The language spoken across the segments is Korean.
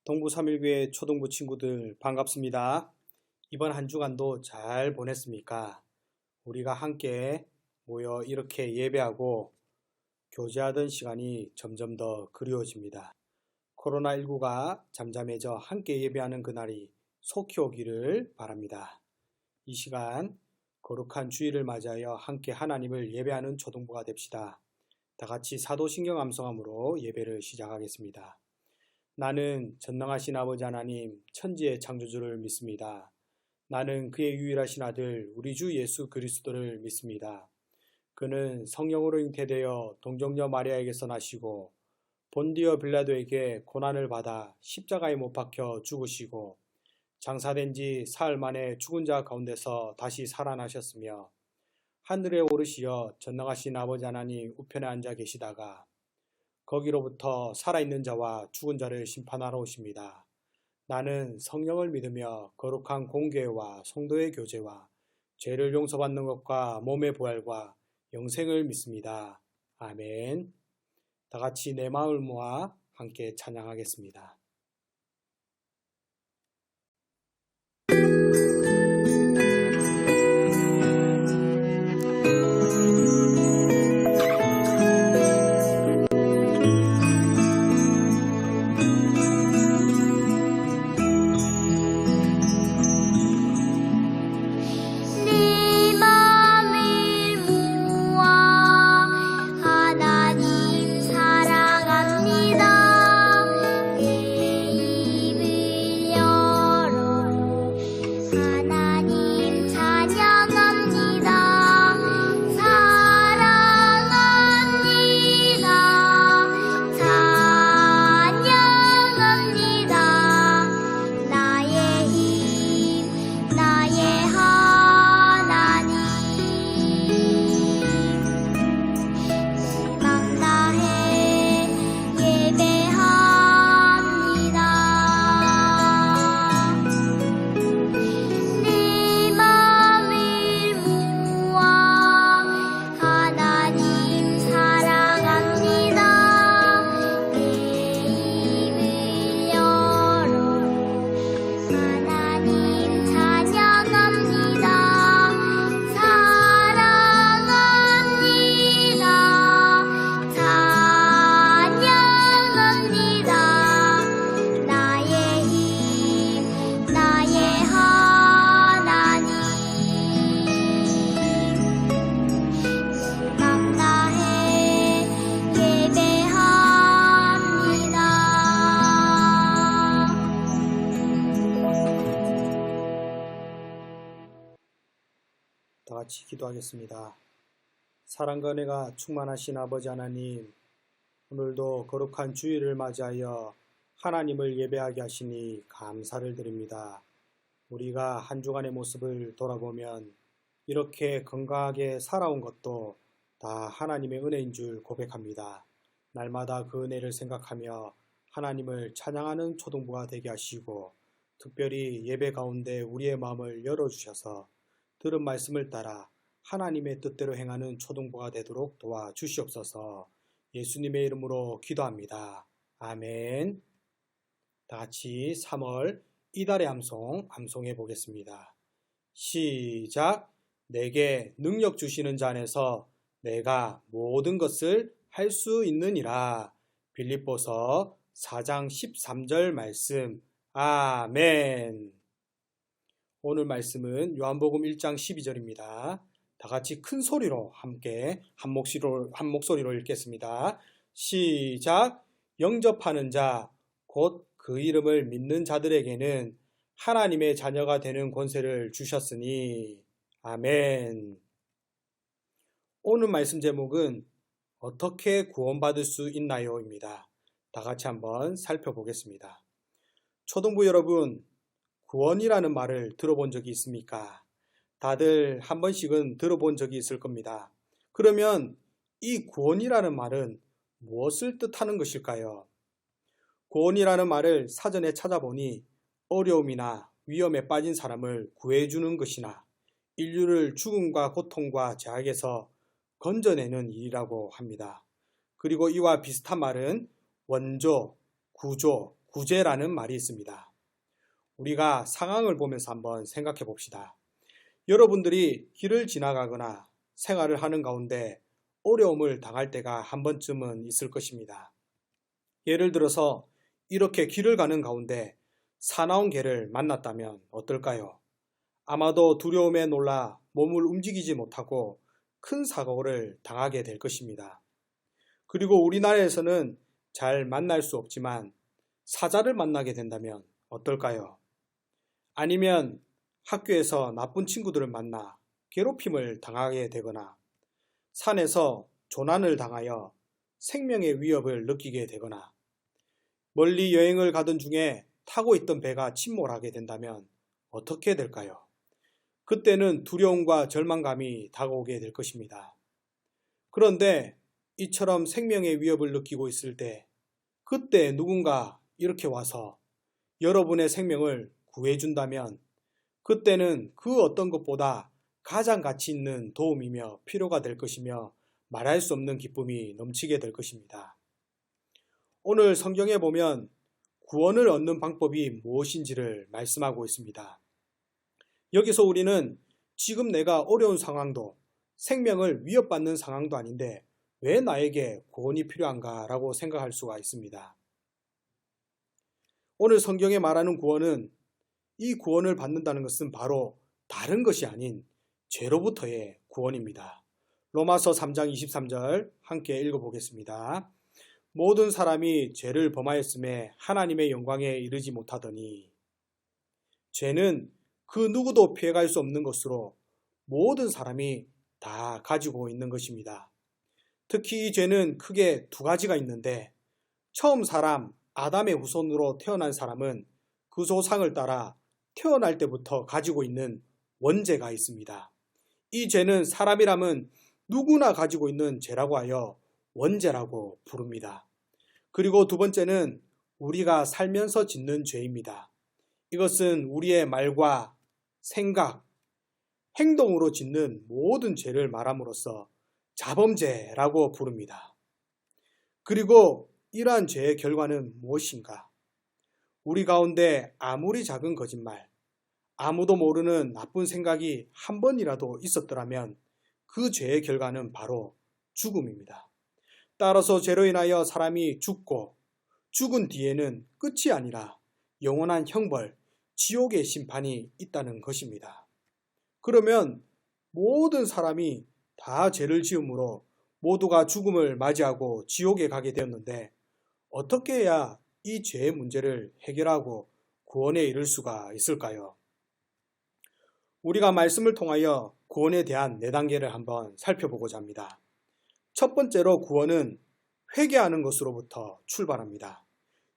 동부 3.1교회 초등부 친구들 반갑습니다. 이번 한 주간도 잘 보냈습니까? 우리가 함께 모여 이렇게 예배하고 교제하던 시간이 점점 더 그리워집니다. 코로나19가 잠잠해져 함께 예배하는 그날이 속히 오기를 바랍니다. 이 시간 거룩한 주일을 맞이하여 함께 하나님을 예배하는 초등부가 됩시다. 다 같이 사도신경 암송함으로 예배를 시작하겠습니다. 나는 전능하신 아버지 하나님 천지의 창조주를 믿습니다. 나는 그의 유일하신 아들 우리 주 예수 그리스도를 믿습니다. 그는 성령으로 잉태되어 동정녀 마리아에게서 나시고 본디어 빌라도에게 고난을 받아 십자가에 못 박혀 죽으시고 장사된 지 사흘 만에 죽은 자 가운데서 다시 살아나셨으며 하늘에 오르시어 전능하신 아버지 하나님 우편에 앉아 계시다가 거기로부터 살아있는 자와 죽은 자를 심판하러 오십니다. 나는 성령을 믿으며 거룩한 공교회와 성도의 교제와 죄를 용서받는 것과 몸의 부활과 영생을 믿습니다. 아멘. 다 같이 내 마음을 모아 함께 찬양하겠습니다. 다 같이 기도하겠습니다. 사랑과 은혜가 충만하신 아버지 하나님, 오늘도 거룩한 주일을 맞이하여 하나님을 예배하게 하시니 감사를 드립니다. 우리가 한 주간의 모습을 돌아보면 이렇게 건강하게 살아온 것도 다 하나님의 은혜인 줄 고백합니다. 날마다 그 은혜를 생각하며 하나님을 찬양하는 초등부가 되게 하시고 특별히 예배 가운데 우리의 마음을 열어주셔서 들은 말씀을 따라 하나님의 뜻대로 행하는 초등부가 되도록 도와주시옵소서. 예수님의 이름으로 기도합니다. 아멘. 다 같이 3월 이달의 암송해 보겠습니다. 시작. 내게 능력 주시는 자 안에서 내가 모든 것을 할 수 있느니라. 빌립보서 4장 13절 말씀. 아멘. 오늘 말씀은 요한복음 1장 12절입니다. 다 같이 큰 소리로 함께 한 목소리로 읽겠습니다. 시작. 영접하는 자, 곧 그 이름을 믿는 자들에게는 하나님의 자녀가 되는 권세를 주셨으니. 아멘. 오늘 말씀 제목은 어떻게 구원받을 수 있나요? 입니다. 다 같이 한번 살펴보겠습니다. 초등부 여러분, 구원이라는 말을 들어본 적이 있습니까? 다들 한 번씩은 들어본 적이 있을 겁니다. 그러면 이 구원이라는 말은 무엇을 뜻하는 것일까요? 구원이라는 말을 사전에 찾아보니 어려움이나 위험에 빠진 사람을 구해주는 것이나 인류를 죽음과 고통과 죄악에서 건져내는 일이라고 합니다. 그리고 이와 비슷한 말은 원조, 구조, 구제라는 말이 있습니다. 우리가 상황을 보면서 한번 생각해 봅시다. 여러분들이 길을 지나가거나 생활을 하는 가운데 어려움을 당할 때가 한 번쯤은 있을 것입니다. 예를 들어서 이렇게 길을 가는 가운데 사나운 개를 만났다면 어떨까요? 아마도 두려움에 놀라 몸을 움직이지 못하고 큰 사고를 당하게 될 것입니다. 그리고 우리나라에서는 잘 만날 수 없지만 사자를 만나게 된다면 어떨까요? 아니면 학교에서 나쁜 친구들을 만나 괴롭힘을 당하게 되거나 산에서 조난을 당하여 생명의 위협을 느끼게 되거나 멀리 여행을 가던 중에 타고 있던 배가 침몰하게 된다면 어떻게 될까요? 그때는 두려움과 절망감이 다가오게 될 것입니다. 그런데 이처럼 생명의 위협을 느끼고 있을 때 그때 누군가 이렇게 와서 여러분의 생명을 구해준다면 그때는 그 어떤 것보다 가장 가치 있는 도움이며 필요가 될 것이며 말할 수 없는 기쁨이 넘치게 될 것입니다. 오늘 성경에 보면 구원을 얻는 방법이 무엇인지를 말씀하고 있습니다. 여기서 우리는 지금 내가 어려운 상황도 생명을 위협받는 상황도 아닌데 왜 나에게 구원이 필요한가 라고 생각할 수가 있습니다. 오늘 성경에 말하는 구원은 이 구원을 받는다는 것은 바로 다른 것이 아닌 죄로부터의 구원입니다. 로마서 3장 23절 함께 읽어보겠습니다. 모든 사람이 죄를 범하였음에 하나님의 영광에 이르지 못하더니 죄는 그 누구도 피해갈 수 없는 것으로 모든 사람이 다 가지고 있는 것입니다. 특히 이 죄는 크게 두 가지가 있는데 처음 사람 아담의 후손으로 태어난 사람은 그 조상을 따라 태어날 때부터 가지고 있는 원죄가 있습니다. 이 죄는 사람이라면 누구나 가지고 있는 죄라고 하여 원죄라고 부릅니다. 그리고 두 번째는 우리가 살면서 짓는 죄입니다. 이것은 우리의 말과 생각, 행동으로 짓는 모든 죄를 말함으로써 자범죄라고 부릅니다. 그리고 이러한 죄의 결과는 무엇인가? 우리 가운데 아무리 작은 거짓말, 아무도 모르는 나쁜 생각이 한 번이라도 있었더라면 그 죄의 결과는 바로 죽음입니다. 따라서 죄로 인하여 사람이 죽고 죽은 뒤에는 끝이 아니라 영원한 형벌, 지옥의 심판이 있다는 것입니다. 그러면 모든 사람이 다 죄를 지음으로 모두가 죽음을 맞이하고 지옥에 가게 되었는데 어떻게 해야 이 죄의 문제를 해결하고 구원에 이를 수가 있을까요? 우리가 말씀을 통하여 구원에 대한 4단계를 한번 살펴보고자 합니다. 첫 번째로 구원은 회개하는 것으로부터 출발합니다.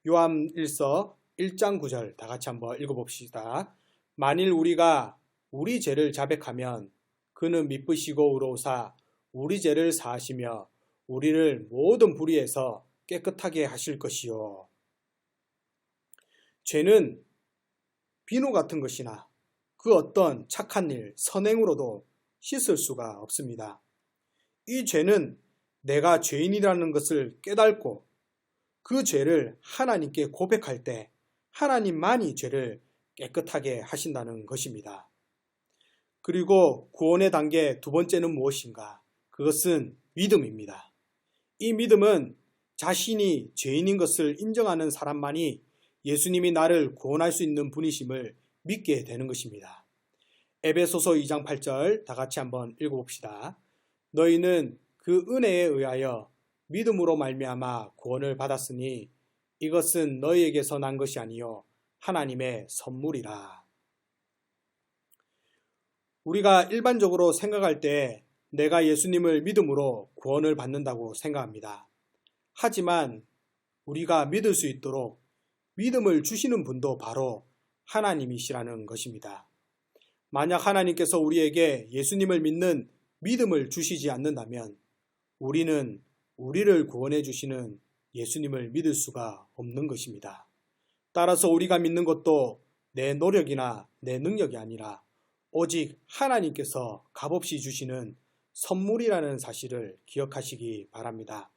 요한 1서 1장 9절 다 같이 한번 읽어봅시다. 만일 우리가 우리 죄를 자백하면 그는 미쁘시고 의로우사 우리 죄를 사하시며 우리를 모든 불의에서 깨끗하게 하실 것이요. 죄는 비누 같은 것이나 그 어떤 착한 일, 선행으로도 씻을 수가 없습니다. 이 죄는 내가 죄인이라는 것을 깨닫고 그 죄를 하나님께 고백할 때 하나님만이 죄를 깨끗하게 하신다는 것입니다. 그리고 구원의 단계 두 번째는 무엇인가? 그것은 믿음입니다. 이 믿음은 자신이 죄인인 것을 인정하는 사람만이 예수님이 나를 구원할 수 있는 분이심을 믿게 되는 것입니다. 에베소서 2장 8절 다 같이 한번 읽어봅시다. 너희는 그 은혜에 의하여 믿음으로 말미암아 구원을 받았으니 이것은 너희에게서 난 것이 아니요 하나님의 선물이라. 우리가 일반적으로 생각할 때 내가 예수님을 믿음으로 구원을 받는다고 생각합니다. 하지만 우리가 믿을 수 있도록 믿음을 주시는 분도 바로 하나님이시라는 것입니다. 만약 하나님께서 우리에게 예수님을 믿는 믿음을 주시지 않는다면 우리는 우리를 구원해 주시는 예수님을 믿을 수가 없는 것입니다. 따라서 우리가 믿는 것도 내 노력이나 내 능력이 아니라 오직 하나님께서 값없이 주시는 선물이라는 사실을 기억하시기 바랍니다.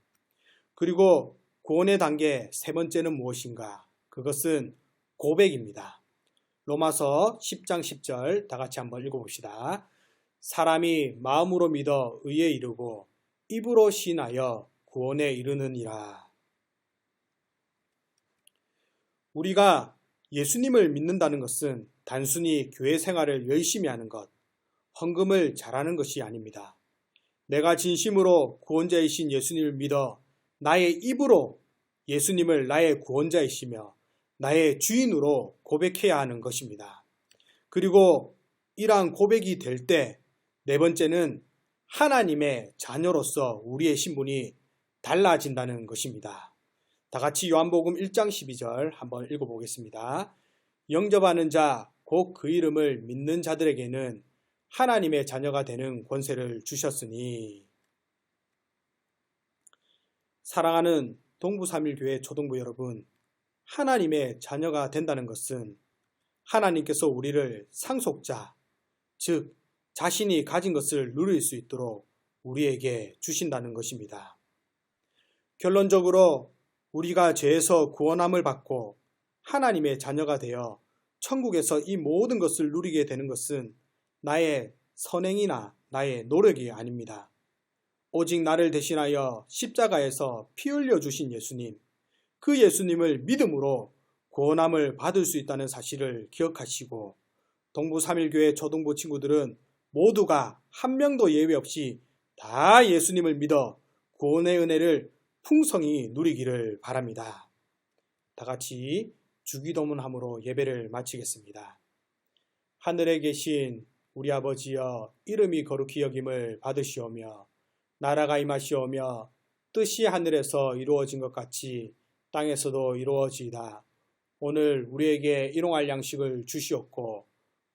그리고 구원의 단계 세 번째는 무엇인가? 그것은 고백입니다. 로마서 10장 10절 다 같이 한번 읽어봅시다. 사람이 마음으로 믿어 의에 이르고 입으로 시인하여 구원에 이르느니라. 우리가 예수님을 믿는다는 것은 단순히 교회 생활을 열심히 하는 것, 헌금을 잘하는 것이 아닙니다. 내가 진심으로 구원자이신 예수님을 믿어 나의 입으로 예수님을 나의 구원자이시며 나의 주인으로 고백해야 하는 것입니다. 그리고 이러한 고백이 될 때 네 번째는 하나님의 자녀로서 우리의 신분이 달라진다는 것입니다. 다 같이 요한복음 1장 12절 한번 읽어보겠습니다. 영접하는 자, 곧 그 이름을 믿는 자들에게는 하나님의 자녀가 되는 권세를 주셨으니. 사랑하는 동부삼일교회 초동부 여러분, 하나님의 자녀가 된다는 것은 하나님께서 우리를 상속자, 즉 자신이 가진 것을 누릴 수 있도록 우리에게 주신다는 것입니다. 결론적으로 우리가 죄에서 구원함을 받고 하나님의 자녀가 되어 천국에서 이 모든 것을 누리게 되는 것은 나의 선행이나 나의 노력이 아닙니다. 오직 나를 대신하여 십자가에서 피 흘려 주신 예수님, 그 예수님을 믿음으로 구원함을 받을 수 있다는 사실을 기억하시고 동부삼일교회 초동부 친구들은 모두가 한 명도 예외 없이 다 예수님을 믿어 구원의 은혜를 풍성히 누리기를 바랍니다. 다 같이 주기도문함으로 예배를 마치겠습니다. 하늘에 계신 우리 아버지여, 이름이 거룩히 여김을 받으시오며 나라가 임하시오며 뜻이 하늘에서 이루어진 것 같이 땅에서도 이루어지이다. 오늘 우리에게 일용할 양식을 주시옵고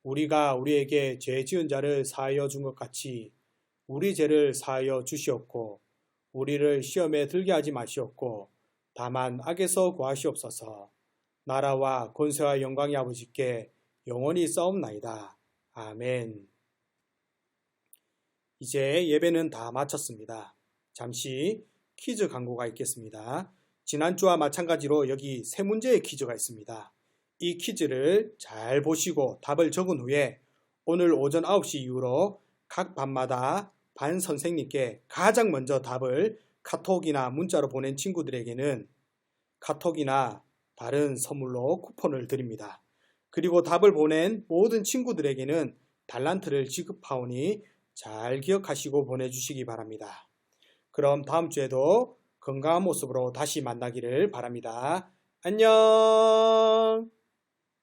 우리가 우리에게 죄 지은 자를 사하여 준 것 같이 우리 죄를 사하여 주시옵고 우리를 시험에 들게 하지 마시옵고 다만 악에서 구하시옵소서. 나라와 권세와 영광이 아버지께 영원히 싸움나이다. 아멘. 이제 예배는 다 마쳤습니다. 잠시 퀴즈 광고가 있겠습니다. 지난주와 마찬가지로 여기 세 문제의 퀴즈가 있습니다. 이 퀴즈를 잘 보시고 답을 적은 후에 오늘 오전 9시 이후로 각 반마다 반 선생님께 가장 먼저 답을 카톡이나 문자로 보낸 친구들에게는 카톡이나 다른 선물로 쿠폰을 드립니다. 그리고 답을 보낸 모든 친구들에게는 달란트를 지급하오니 잘 기억하시고 보내주시기 바랍니다. 그럼 다음 주에도 건강한 모습으로 다시 만나기를 바랍니다. 안녕.